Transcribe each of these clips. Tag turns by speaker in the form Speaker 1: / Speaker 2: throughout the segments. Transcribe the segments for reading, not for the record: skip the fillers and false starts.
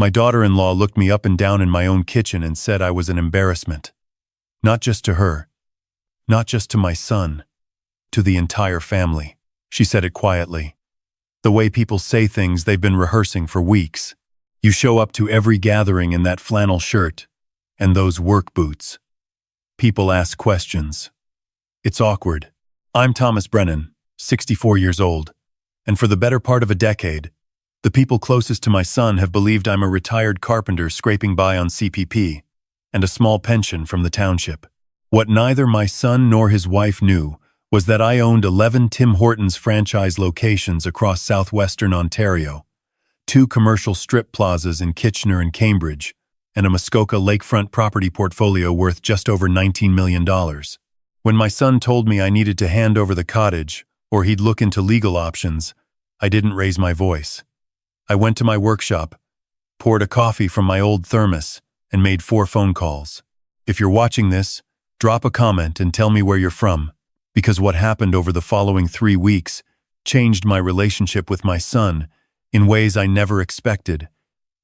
Speaker 1: My daughter-in-law looked me up and down in my own kitchen and said I was an embarrassment. Not just to her, not just to my son, to the entire family. She said it quietly. The way people say things they've been rehearsing for weeks. You show up to every gathering in that flannel shirt and those work boots. People ask questions. It's awkward. I'm Thomas Brennan, 64 years old, and for the better part of a decade, the people closest to my son have believed I'm a retired carpenter scraping by on CPP and a small pension from the township. What neither my son nor his wife knew was that I owned 11 Tim Hortons franchise locations across southwestern Ontario, 2 commercial strip plazas in Kitchener and Cambridge, and a Muskoka lakefront property portfolio worth just over $19 million. When my son told me I needed to hand over the cottage or he'd look into legal options, I didn't raise my voice. I went to my workshop, poured a coffee from my old thermos, and made 4 phone calls. If you're watching this, drop a comment and tell me where you're from, because what happened over the following 3 weeks changed my relationship with my son in ways I never expected,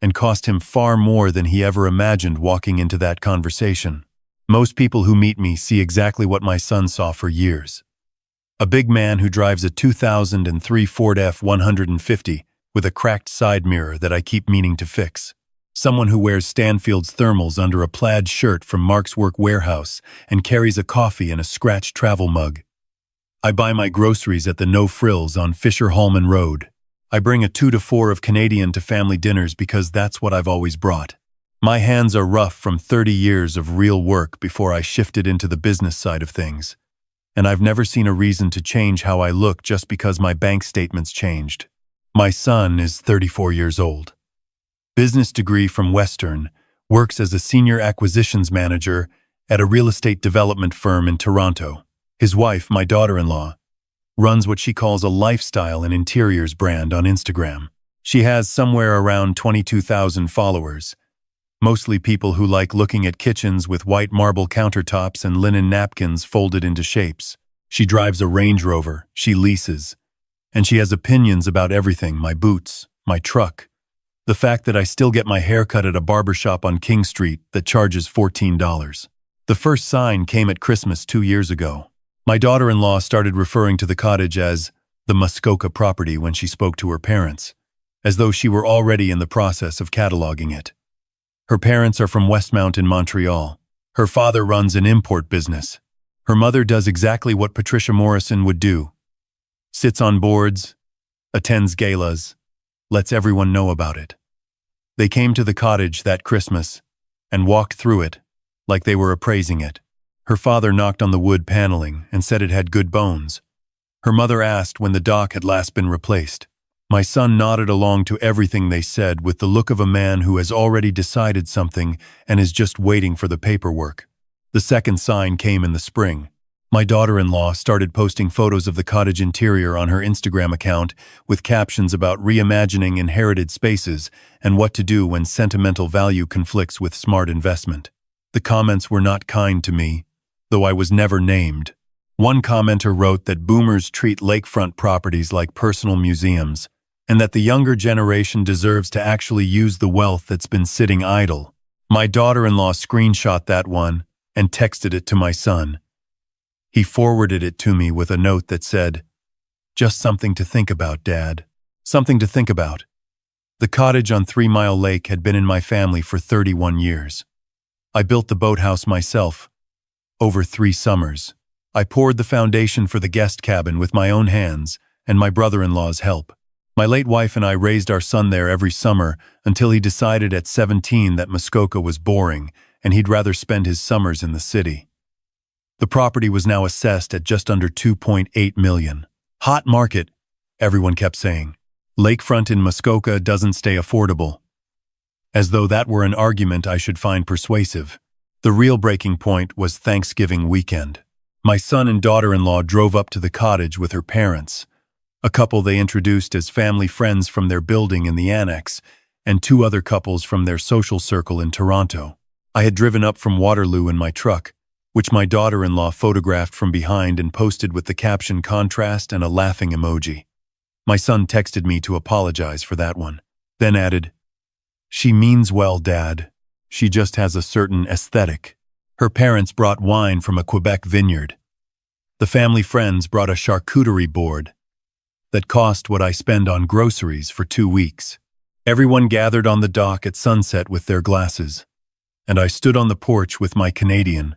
Speaker 1: and cost him far more than he ever imagined walking into that conversation. Most people who meet me see exactly what my son saw for years. A big man who drives a 2003 Ford F-150 with a cracked side mirror that I keep meaning to fix. Someone who wears Stanfield's thermals under a plaid shirt from Mark's Work Warehouse and carries a coffee in a scratched travel mug. I buy my groceries at the No Frills on Fisher-Hallman Road. I bring a 2 to 4 of Canadian to family dinners because that's what I've always brought. My hands are rough from 30 years of real work before I shifted into the business side of things, and I've never seen a reason to change how I look just because my bank statements changed. My son is 34 years old. Business degree from Western, works as a senior acquisitions manager at a real estate development firm in Toronto. His wife, my daughter-in-law, runs what she calls a lifestyle and interiors brand on Instagram. She has somewhere around 22,000 followers, mostly people who like looking at kitchens with white marble countertops and linen napkins folded into shapes. She drives a Range Rover, she leases, and she has opinions about everything: my boots, my truck, the fact that I still get my hair cut at a barbershop on King Street that charges $14. The first sign came at Christmas 2 years ago. My daughter-in-law started referring to the cottage as the Muskoka property when she spoke to her parents, as though she were already in the process of cataloging it. Her parents are from Westmount in Montreal. Her father runs an import business. Her mother does exactly what Patricia Morrison would do: sits on boards, attends galas, lets everyone know about it. They came to the cottage that Christmas and walked through it like they were appraising it. Her father knocked on the wood paneling and said it had good bones. Her mother asked when the dock had last been replaced. My son nodded along to everything they said with the look of a man who has already decided something and is just waiting for the paperwork. The second sign came in the spring. My daughter-in-law started posting photos of the cottage interior on her Instagram account with captions about reimagining inherited spaces and what to do when sentimental value conflicts with smart investment. The comments were not kind to me, though I was never named. One commenter wrote that boomers treat lakefront properties like personal museums, and that the younger generation deserves to actually use the wealth that's been sitting idle. My daughter-in-law screenshot that one and texted it to my son. He forwarded it to me with a note that said, "Just something to think about, Dad. Something to think about." The cottage on 3 Mile Lake had been in my family for 31 years. I built the boathouse myself, over 3 summers. I poured the foundation for the guest cabin with my own hands and my brother-in-law's help. My late wife and I raised our son there every summer until he decided at 17 that Muskoka was boring and he'd rather spend his summers in the city. The property was now assessed at just under $2.8 million. Hot market, everyone kept saying. Lakefront in Muskoka doesn't stay affordable. As though that were an argument I should find persuasive. The real breaking point was Thanksgiving weekend. My son and daughter-in-law drove up to the cottage with her parents, a couple they introduced as family friends from their building in the annex, and 2 other couples from their social circle in Toronto. I had driven up from Waterloo in my truck, which my daughter-in-law photographed from behind and posted with the caption contrast and a laughing emoji. My son texted me to apologize for that one, then added, She means well, Dad. She just has a certain aesthetic. Her parents brought wine from a Quebec vineyard. The family friends brought a charcuterie board that cost what I spend on groceries for 2 weeks. Everyone gathered on the dock at sunset with their glasses, and I stood on the porch with my Canadian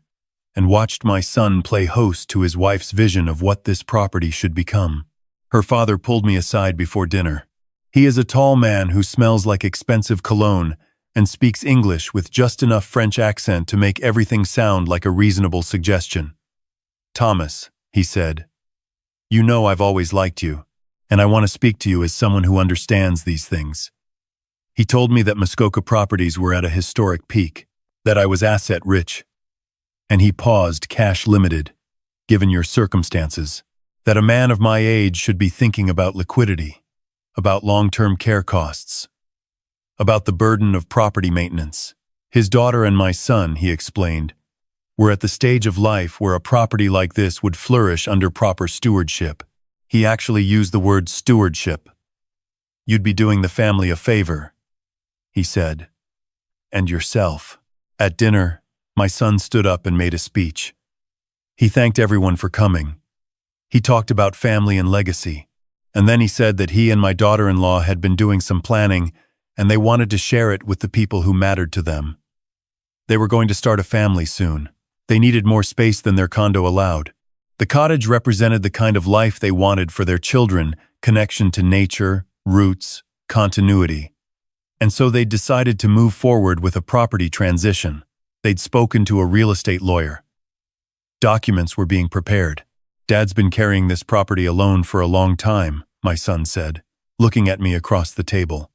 Speaker 1: and watched my son play host to his wife's vision of what this property should become. Her father pulled me aside before dinner. He is a tall man who smells like expensive cologne and speaks English with just enough French accent to make everything sound like a reasonable suggestion. "Thomas," he said, "you know I've always liked you, and I want to speak to you as someone who understands these things." He told me that Muskoka properties were at a historic peak, that I was asset-rich, and he paused, cash limited, given your circumstances, that a man of my age should be thinking about liquidity, about long-term care costs, about the burden of property maintenance. His daughter and my son, he explained, were at the stage of life where a property like this would flourish under proper stewardship. He actually used the word stewardship. "You'd be doing the family a favor," he said, "and yourself." At dinner, my son stood up and made a speech. He thanked everyone for coming. He talked about family and legacy, and then he said that he and my daughter-in-law had been doing some planning and they wanted to share it with the people who mattered to them. They were going to start a family soon. They needed more space than their condo allowed. The cottage represented the kind of life they wanted for their children, connection to nature, roots, continuity. And so they decided to move forward with a property transition. They'd spoken to a real estate lawyer. Documents were being prepared. "Dad's been carrying this property alone for a long time," my son said, looking at me across the table.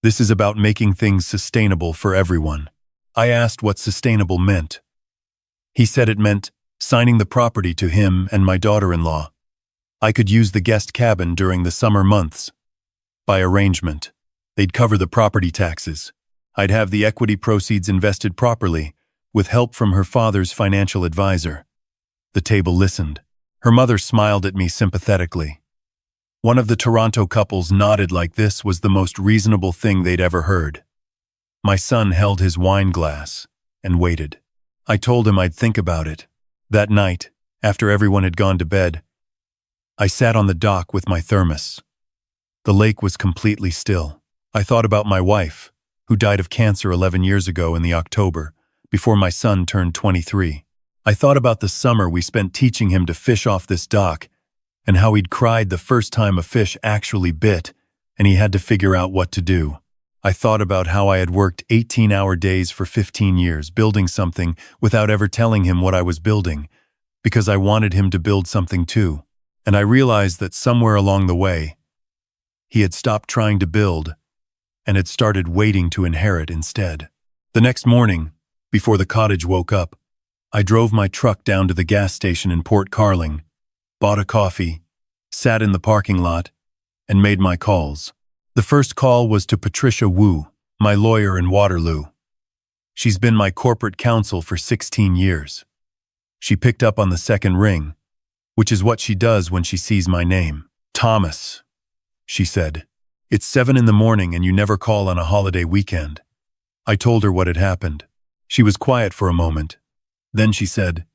Speaker 1: "This is about making things sustainable for everyone." I asked what sustainable meant. He said it meant signing the property to him and my daughter-in-law. I could use the guest cabin during the summer months. By arrangement, they'd cover the property taxes. I'd have the equity proceeds invested properly, with help from her father's financial advisor. The table listened. Her mother smiled at me sympathetically. One of the Toronto couples nodded like this was the most reasonable thing they'd ever heard. My son held his wine glass and waited. I told him I'd think about it. That night, after everyone had gone to bed, I sat on the dock with my thermos. The lake was completely still. I thought about my wife, who died of cancer 11 years ago in the October, before my son turned 23. I thought about the summer we spent teaching him to fish off this dock, and how he'd cried the first time a fish actually bit, and he had to figure out what to do. I thought about how I had worked 18-hour days for 15 years building something without ever telling him what I was building, because I wanted him to build something too. And I realized that somewhere along the way, he had stopped trying to build and had started waiting to inherit instead. The next morning, before the cottage woke up, I drove my truck down to the gas station in Port Carling, bought a coffee, sat in the parking lot, and made my calls. The first call was to Patricia Wu, my lawyer in Waterloo. She's been my corporate counsel for 16 years. She picked up on the second ring, which is what she does when she sees my name. "Thomas," she said, "it's 7 in the morning and you never call on a holiday weekend." I told her what had happened. She was quiet for a moment. Then she said,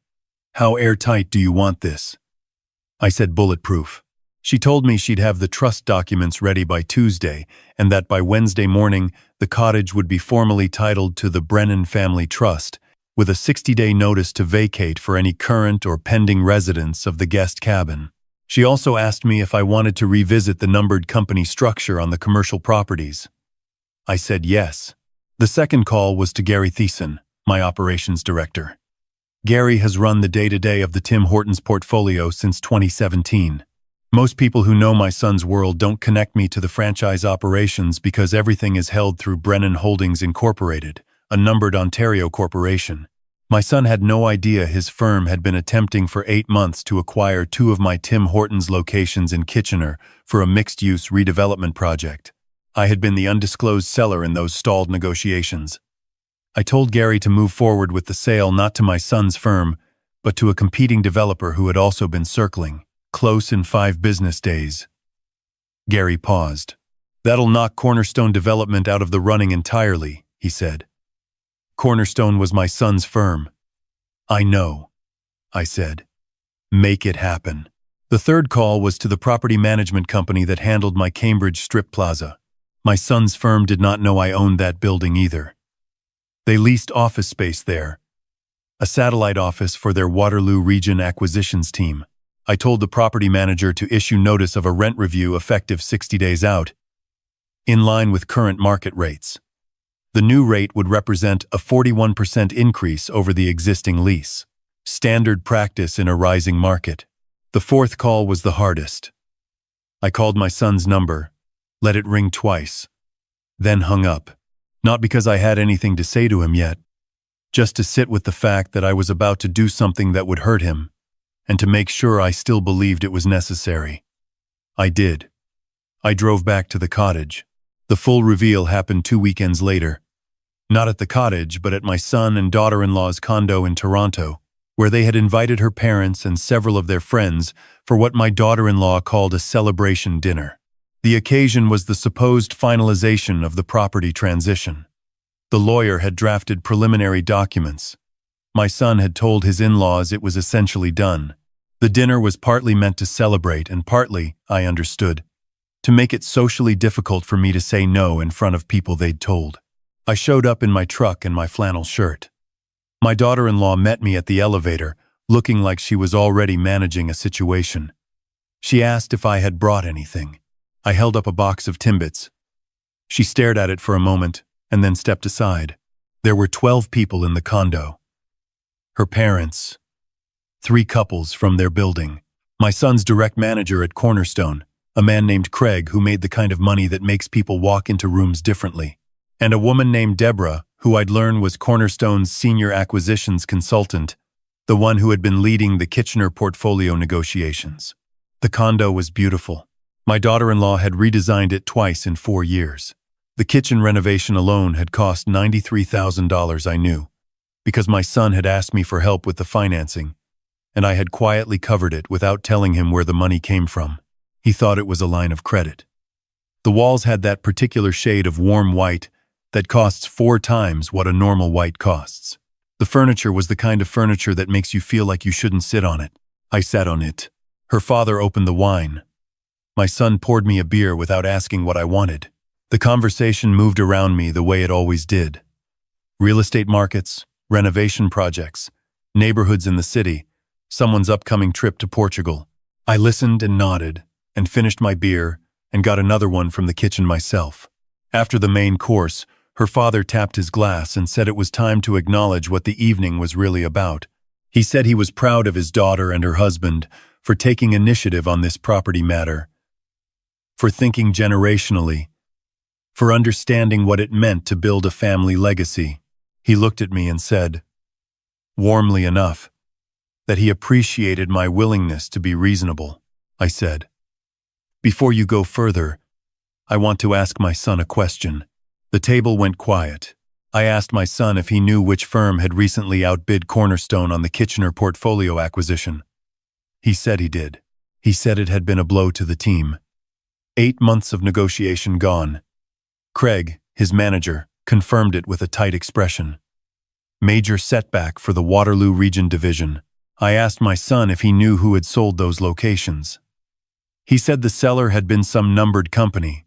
Speaker 1: "How airtight do you want this?" I said bulletproof. She told me she'd have the trust documents ready by Tuesday and that by Wednesday morning the cottage would be formally titled to the Brennan Family Trust, with a 60-day notice to vacate for any current or pending residents of the guest cabin. She also asked me if I wanted to revisit the numbered company structure on the commercial properties. I said yes. The second call was to Gary Thiessen, my operations director. Gary has run the day-to-day of the Tim Hortons portfolio since 2017. Most people who know my son's world don't connect me to the franchise operations because everything is held through Brennan Holdings Incorporated, a numbered Ontario corporation. My son had no idea his firm had been attempting for 8 months to acquire 2 of my Tim Hortons locations in Kitchener for a mixed-use redevelopment project. I had been the undisclosed seller in those stalled negotiations. I told Gary to move forward with the sale not to my son's firm, but to a competing developer who had also been circling. Close in 5 business days. Gary paused. That'll knock Cornerstone Development out of the running entirely, he said. Cornerstone was my son's firm. I know, I said. Make it happen. The third call was to the property management company that handled my Cambridge Strip Plaza. My son's firm did not know I owned that building either. They leased office space there, a satellite office for their Waterloo Region acquisitions team. I told the property manager to issue notice of a rent review effective 60 days out, in line with current market rates. The new rate would represent a 41% increase over the existing lease, standard practice in a rising market. The fourth call was the hardest. I called my son's number, let it ring twice, then hung up. Not because I had anything to say to him yet, just to sit with the fact that I was about to do something that would hurt him, and to make sure I still believed it was necessary. I did. I drove back to the cottage. The full reveal happened 2 weekends later. Not at the cottage, but at my son and daughter-in-law's condo in Toronto, where they had invited her parents and several of their friends for what my daughter-in-law called a celebration dinner. The occasion was the supposed finalization of the property transition. The lawyer had drafted preliminary documents. My son had told his in-laws it was essentially done. The dinner was partly meant to celebrate and partly, I understood, to make it socially difficult for me to say no in front of people they'd told. I showed up in my truck and my flannel shirt. My daughter-in-law met me at the elevator, looking like she was already managing a situation. She asked if I had brought anything. I held up a box of Timbits. She stared at it for a moment and then stepped aside. There were 12 people in the condo. Her parents, 3 couples from their building, my son's direct manager at Cornerstone, a man named Craig who made the kind of money that makes people walk into rooms differently, and a woman named Deborah, who I'd learned was Cornerstone's senior acquisitions consultant, the one who had been leading the Kitchener portfolio negotiations. The condo was beautiful. My daughter-in-law had redesigned it twice in 4 years. The kitchen renovation alone had cost $93,000, I knew, because my son had asked me for help with the financing, and I had quietly covered it without telling him where the money came from. He thought it was a line of credit. The walls had that particular shade of warm white that costs 4 times what a normal white costs. The furniture was the kind of furniture that makes you feel like you shouldn't sit on it. I sat on it. Her father opened the wine. My son poured me a beer without asking what I wanted. The conversation moved around me the way it always did. Real estate markets, renovation projects, neighborhoods in the city, someone's upcoming trip to Portugal. I listened and nodded, and finished my beer, and got another one from the kitchen myself. After the main course, her father tapped his glass and said it was time to acknowledge what the evening was really about. He said he was proud of his daughter and her husband for taking initiative on this property matter, for thinking generationally, for understanding what it meant to build a family legacy. He looked at me and said, warmly enough, that he appreciated my willingness to be reasonable. I said, before you go further, I want to ask my son a question. The table went quiet. I asked my son if he knew which firm had recently outbid Cornerstone on the Kitchener portfolio acquisition. He said he did. He said it had been a blow to the team. 8 months of negotiation gone. Craig, his manager, confirmed it with a tight expression. Major setback for the Waterloo Region division. I asked my son if he knew who had sold those locations. He said the seller had been some numbered company,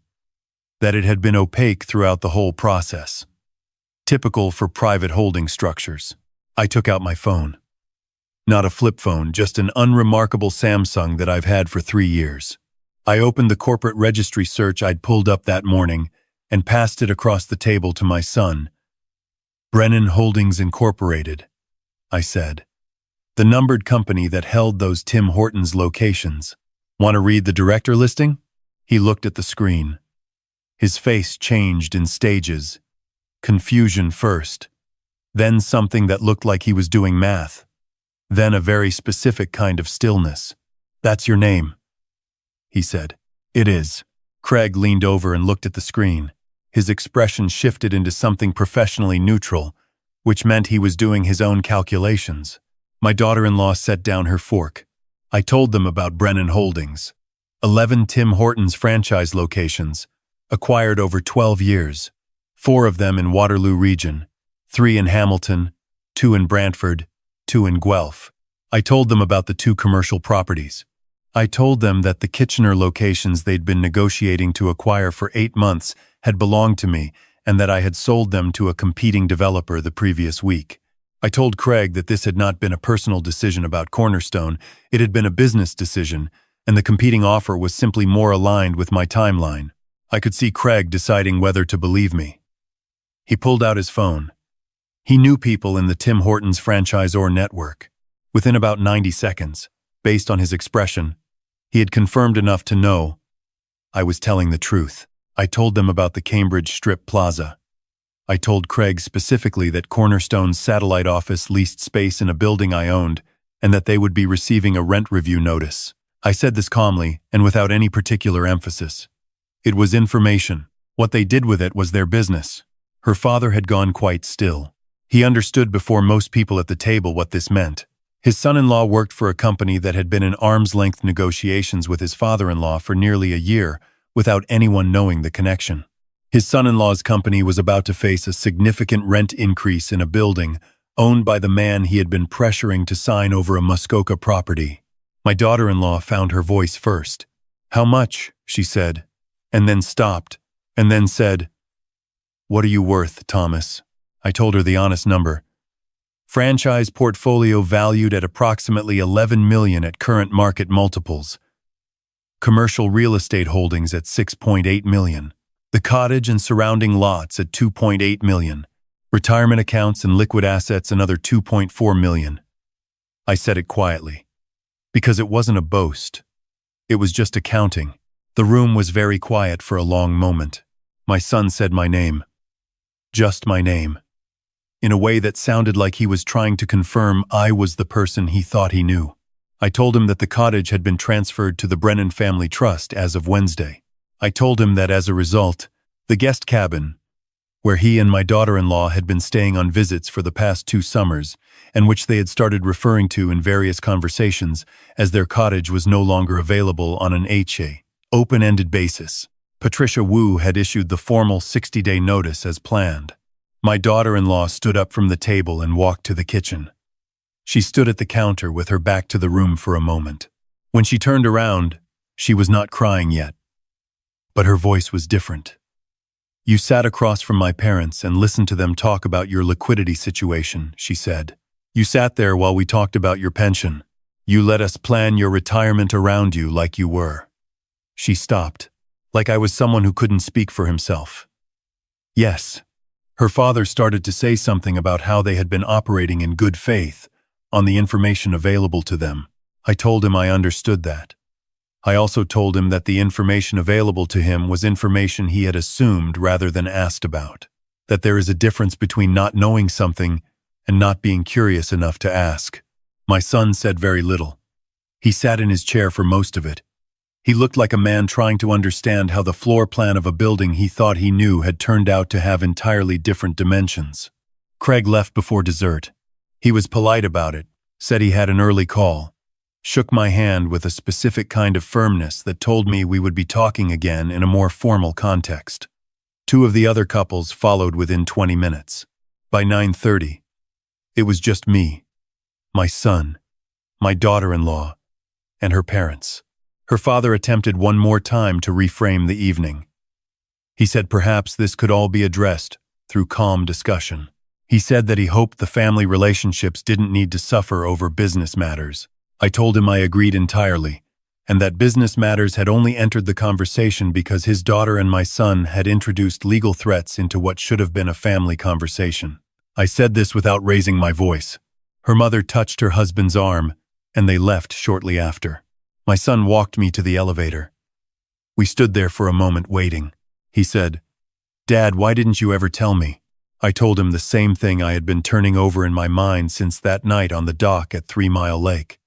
Speaker 1: that it had been opaque throughout the whole process. Typical for private holding structures. I took out my phone. Not a flip phone, just an unremarkable Samsung that I've had for 3 years. I opened the corporate registry search I'd pulled up that morning and passed it across the table to my son. Brennan Holdings Incorporated, I said. The numbered company that held those Tim Hortons locations. Want to read the director listing? He looked at the screen. His face changed in stages. Confusion first, then something that looked like he was doing math, then a very specific kind of stillness. That's your name, he said. It is. Craig leaned over and looked at the screen. His expression shifted into something professionally neutral, which meant he was doing his own calculations. My daughter-in-law set down her fork. I told them about Brennan Holdings. 11 Tim Hortons franchise locations, acquired over 12 years, 4 of them in Waterloo region, 3 in Hamilton, 2 in Brantford, 2 in Guelph. I told them about the 2 commercial properties. I told them that the Kitchener locations they'd been negotiating to acquire for 8 months had belonged to me and that I had sold them to a competing developer the previous week. I told Craig that this had not been a personal decision about Cornerstone, it had been a business decision, and the competing offer was simply more aligned with my timeline. I could see Craig deciding whether to believe me. He pulled out his phone. He knew people in the Tim Hortons franchisor network. Within about 90 seconds, based on his expression, he had confirmed enough to know I was telling the truth. I told them about the Cambridge Strip Plaza. I told Craig specifically that Cornerstone's satellite office leased space in a building I owned and that they would be receiving a rent review notice. I said this calmly and without any particular emphasis. It was information. What they did with it was their business. Her father had gone quite still. He understood before most people at the table what this meant. His son-in-law worked for a company that had been in arm's-length negotiations with his father-in-law for nearly a year without anyone knowing the connection. His son-in-law's company was about to face a significant rent increase in a building owned by the man he had been pressuring to sign over a Muskoka property. My daughter-in-law found her voice first. "How much?" she said, and then stopped, and then said, "What are you worth, Thomas?" I told her the honest number. Franchise portfolio valued at approximately $11 million at current market multiples. Commercial real estate holdings at $6.8 million. The cottage and surrounding lots at $2.8 million. Retirement accounts and liquid assets another $2.4 million. I said it quietly. Because it wasn't a boast. It was just accounting. The room was very quiet for a long moment. My son said my name. Just my name. In a way that sounded like he was trying to confirm I was the person he thought he knew. I told him that the cottage had been transferred to the Brennan Family Trust as of Wednesday. I told him that as a result, the guest cabin, where he and my daughter-in-law had been staying on visits for the past 2 summers, and which they had started referring to in various conversations as their cottage was no longer available on an open-ended basis. Patricia Wu had issued the formal 60-day notice as planned. My daughter-in-law stood up from the table and walked to the kitchen. She stood at the counter with her back to the room for a moment. When she turned around, she was not crying yet. But her voice was different. "You sat across from my parents and listened to them talk about your liquidity situation," she said. "You sat there while we talked about your pension. You let us plan your retirement around you like you were." She stopped, like I was someone who couldn't speak for himself. Yes. Her father started to say something about how they had been operating in good faith on the information available to them. I told him I understood that. I also told him that the information available to him was information he had assumed rather than asked about. That there is a difference between not knowing something and not being curious enough to ask. My son said very little. He sat in his chair for most of it. He looked like a man trying to understand how the floor plan of a building he thought he knew had turned out to have entirely different dimensions. Craig left before dessert. He was polite about it, said he had an early call, shook my hand with a specific kind of firmness that told me we would be talking again in a more formal context. 2 of the other couples followed within 20 minutes. By 9:30, it was just me, my son, my daughter-in-law, and her parents. Her father attempted one more time to reframe the evening. He said perhaps this could all be addressed through calm discussion. He said that he hoped the family relationships didn't need to suffer over business matters. I told him I agreed entirely, and that business matters had only entered the conversation because his daughter and my son had introduced legal threats into what should have been a family conversation. I said this without raising my voice. Her mother touched her husband's arm, and they left shortly after. My son walked me to the elevator. We stood there for a moment waiting. He said, "Dad, why didn't you ever tell me?" I told him the same thing I had been turning over in my mind since that night on the dock at 3 Mile Lake.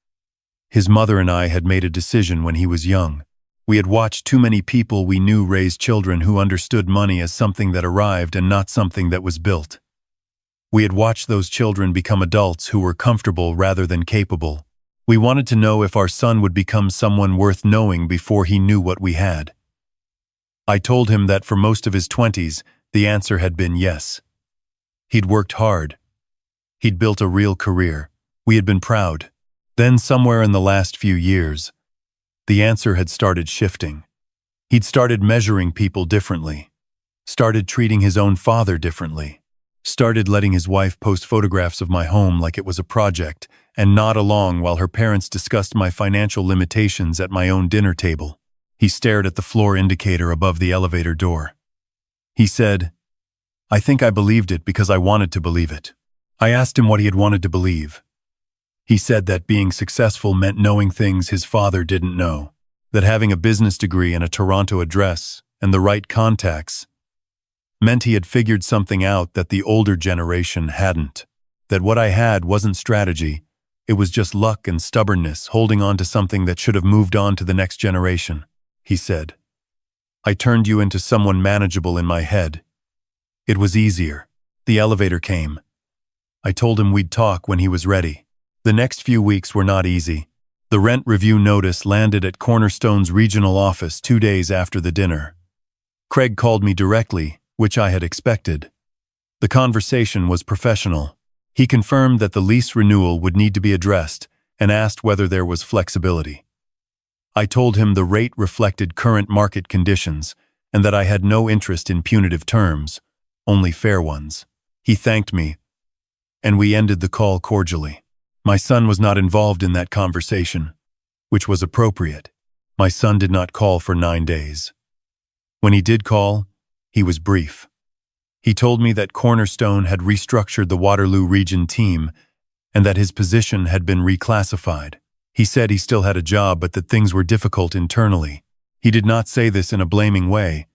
Speaker 1: His mother and I had made a decision when he was young. We had watched too many people we knew raise children who understood money as something that arrived and not something that was built. We had watched those children become adults who were comfortable rather than capable. We wanted to know if our son would become someone worth knowing before he knew what we had. I told him that for most of his 20s, the answer had been yes. He'd worked hard. He'd built a real career. We had been proud. Then somewhere in the last few years, the answer had started shifting. He'd started measuring people differently, started treating his own father differently, started letting his wife post photographs of my home like it was a project and nod along while her parents discussed my financial limitations at my own dinner table. He stared at the floor indicator above the elevator door. He said, "I think I believed it because I wanted to believe it." I asked him what he had wanted to believe. He said that being successful meant knowing things his father didn't know, that having a business degree and a Toronto address and the right contacts meant he had figured something out that the older generation hadn't, that what I had wasn't strategy, it was just luck and stubbornness holding on to something that should have moved on to the next generation. He said, "I turned you into someone manageable in my head. It was easier." The elevator came. I told him we'd talk when he was ready. The next few weeks were not easy. The rent review notice landed at Cornerstone's regional office 2 days after the dinner. Craig called me directly, which I had expected. The conversation was professional. He confirmed that the lease renewal would need to be addressed and asked whether there was flexibility. I told him the rate reflected current market conditions and that I had no interest in punitive terms, only fair ones. He thanked me, and we ended the call cordially. My son was not involved in that conversation, which was appropriate. My son did not call for 9 days. When he did call, he was brief. He told me that Cornerstone had restructured the Waterloo region team and that his position had been reclassified. He said he still had a job but that things were difficult internally. He did not say this in a blaming way.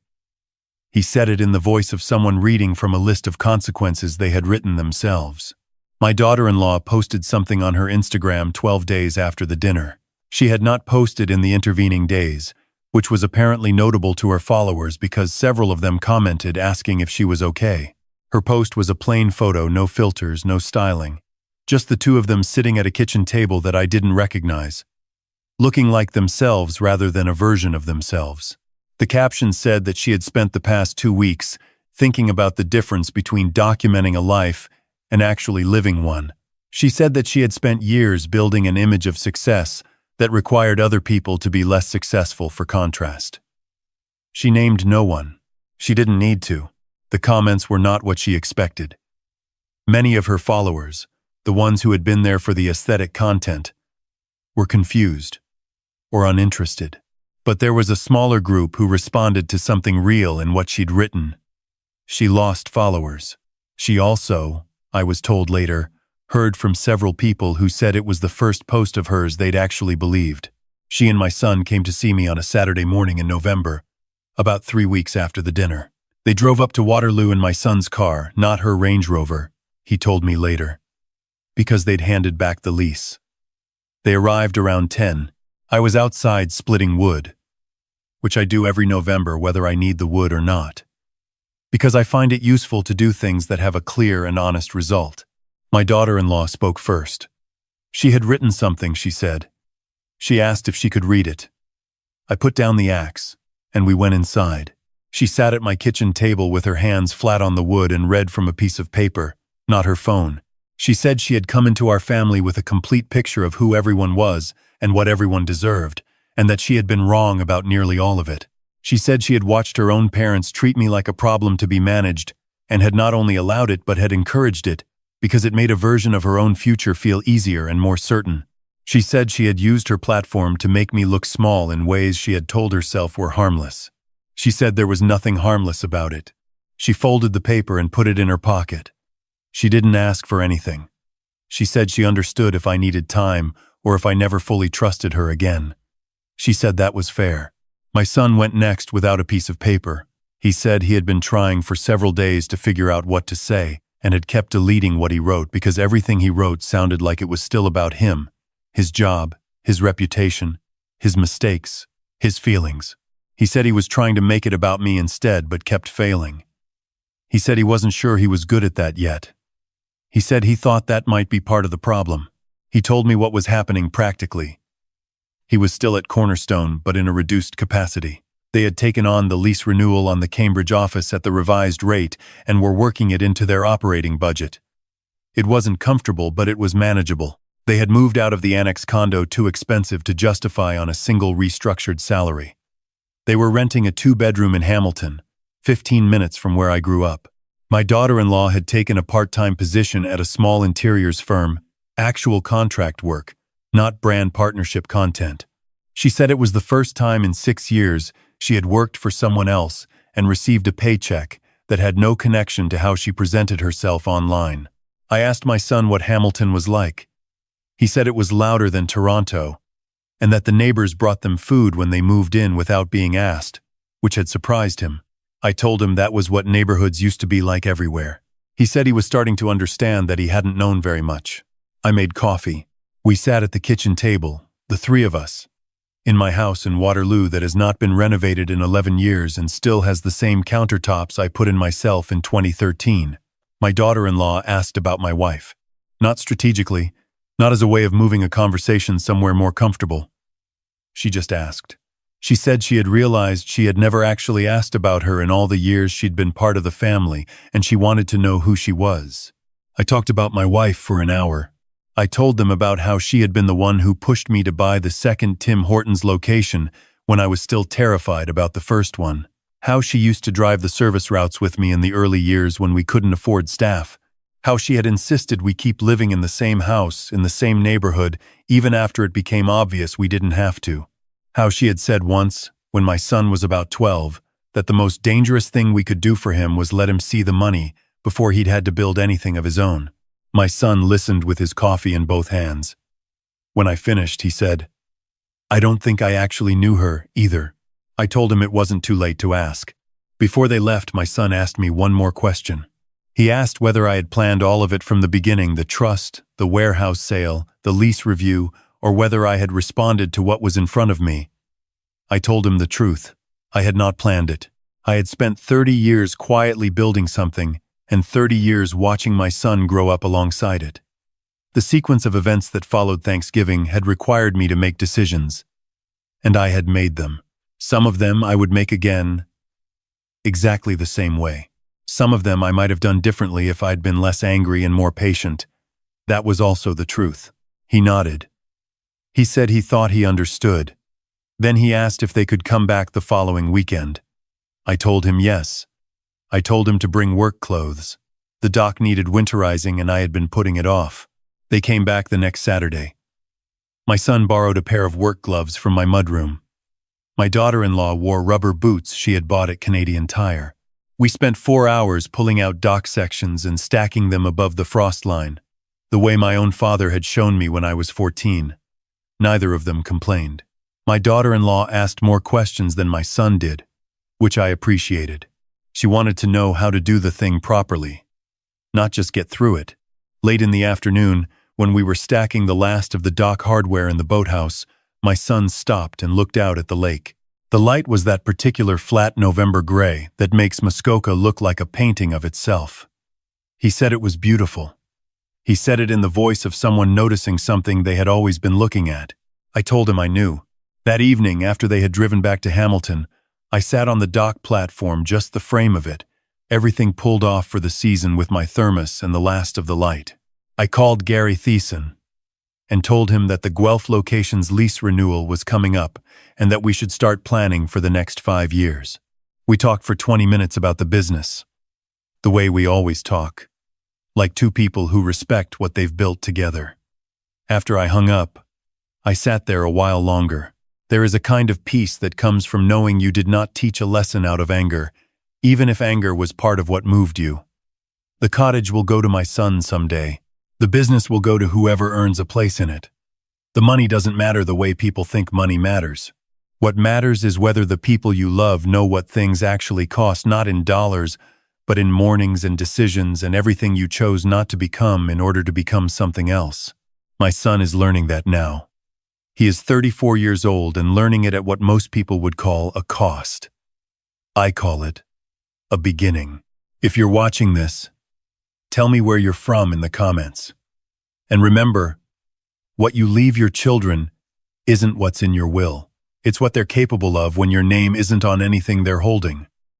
Speaker 1: He said it in the voice of someone reading from a list of consequences they had written themselves. My daughter-in-law posted something on her Instagram 12 days after the dinner. She had not posted in the intervening days, which was apparently notable to her followers because several of them commented asking if she was okay. Her post was a plain photo, no filters, no styling. Just the two of them sitting at a kitchen table that I didn't recognize, looking like themselves rather than a version of themselves. The caption said that she had spent the past 2 weeks thinking about the difference between documenting a life and actually living one. She said that she had spent years building an image of success that required other people to be less successful for contrast. She named no one. She didn't need to. The comments were not what she expected. Many of her followers, the ones who had been there for the aesthetic content, were confused or uninterested. But there was a smaller group who responded to something real in what she'd written. She lost followers. She also, I was told later, heard from several people who said it was the first post of hers they'd actually believed. She and my son came to see me on a Saturday morning in November, about 3 weeks after the dinner. They drove up to Waterloo in my son's car, not her Range Rover, he told me later, because they'd handed back the lease. They arrived around 10. I was outside splitting wood, which I do every November whether I need the wood or not, because I find it useful to do things that have a clear and honest result. My daughter-in-law spoke first. She had written something, she said. She asked if she could read it. I put down the axe, and we went inside. She sat at my kitchen table with her hands flat on the wood and read from a piece of paper, not her phone. She said she had come into our family with a complete picture of who everyone was and what everyone deserved, and that she had been wrong about nearly all of it. She said she had watched her own parents treat me like a problem to be managed, and had not only allowed it but had encouraged it, because it made a version of her own future feel easier and more certain. She said she had used her platform to make me look small in ways she had told herself were harmless. She said there was nothing harmless about it. She folded the paper and put it in her pocket. She didn't ask for anything. She said she understood if I needed time or if I never fully trusted her again. She said that was fair. My son went next without a piece of paper. He said he had been trying for several days to figure out what to say and had kept deleting what he wrote because everything he wrote sounded like it was still about him, his job, his reputation, his mistakes, his feelings. He said he was trying to make it about me instead but kept failing. He said he wasn't sure he was good at that yet. He said he thought that might be part of the problem. He told me what was happening practically. He was still at Cornerstone, but in a reduced capacity. They had taken on the lease renewal on the Cambridge office at the revised rate and were working it into their operating budget. It wasn't comfortable, but it was manageable. They had moved out of the annex condo too expensive to justify on a single restructured salary. They were renting a 2-bedroom in Hamilton, 15 minutes from where I grew up. My daughter-in-law had taken a part-time position at a small interiors firm, actual contract work, not brand partnership content. She said it was the first time in 6 years she had worked for someone else and received a paycheck that had no connection to how she presented herself online. I asked my son what Hamilton was like. He said it was louder than Toronto, and that the neighbors brought them food when they moved in without being asked, which had surprised him. I told him that was what neighborhoods used to be like everywhere. He said he was starting to understand that he hadn't known very much. I made coffee. We sat at the kitchen table, the three of us, in my house in Waterloo that has not been renovated in 11 years and still has the same countertops I put in myself in 2013. My daughter-in-law asked about my wife. Not strategically, not as a way of moving a conversation somewhere more comfortable. She just asked. She said she had realized she had never actually asked about her in all the years she'd been part of the family, and she wanted to know who she was. I talked about my wife for an hour. I told them about how she had been the one who pushed me to buy the second Tim Hortons location when I was still terrified about the first one. How she used to drive the service routes with me in the early years when we couldn't afford staff. How she had insisted we keep living in the same house, in the same neighborhood, even after it became obvious we didn't have to. How she had said once, when my son was about 12, that the most dangerous thing we could do for him was let him see the money before he'd had to build anything of his own. My son listened with his coffee in both hands. When I finished, he said, "I don't think I actually knew her, either." I told him it wasn't too late to ask. Before they left, my son asked me one more question. He asked whether I had planned all of it from the beginning, the trust, the warehouse sale, the lease review, or whether I had responded to what was in front of me. I told him the truth. I had not planned it. I had spent 30 years quietly building something, and 30 years watching my son grow up alongside it. The sequence of events that followed Thanksgiving had required me to make decisions, and I had made them. Some of them I would make again, exactly the same way. Some of them I might have done differently if I'd been less angry and more patient. That was also the truth. He nodded. He said he thought he understood. Then he asked if they could come back the following weekend. I told him yes. I told him to bring work clothes. The dock needed winterizing and I had been putting it off. They came back the next Saturday. My son borrowed a pair of work gloves from my mudroom. My daughter-in-law wore rubber boots she had bought at Canadian Tire. We spent 4 hours pulling out dock sections and stacking them above the frost line, the way my own father had shown me when I was 14. Neither of them complained. My daughter-in-law asked more questions than my son did, which I appreciated. She wanted to know how to do the thing properly, not just get through it. Late in the afternoon, when we were stacking the last of the dock hardware in the boathouse, my son stopped and looked out at the lake. The light was that particular flat November gray that makes Muskoka look like a painting of itself. He said it was beautiful. He said it in the voice of someone noticing something they had always been looking at. I told him I knew. That evening, after they had driven back to Hamilton, I sat on the dock platform, just the frame of it, everything pulled off for the season with my thermos and the last of the light. I called Gary Thiessen and told him that the Guelph location's lease renewal was coming up and that we should start planning for the next 5 years. We talked for 20 minutes about the business, the way we always talk, like two people who respect what they've built together. After I hung up, I sat there a while longer. There is a kind of peace that comes from knowing you did not teach a lesson out of anger, even if anger was part of what moved you. The cottage will go to my son someday. The business will go to whoever earns a place in it. The money doesn't matter the way people think money matters. What matters is whether the people you love know what things actually cost, not in dollars, but in mornings and decisions and everything you chose not to become in order to become something else. My son is learning that now. He is 34 years old and learning it at what most people would call a cost. I call it a beginning. If you're watching this, tell me where you're from in the comments. And remember, what you leave your children isn't what's in your will. It's what they're capable of when your name isn't on anything they're holding.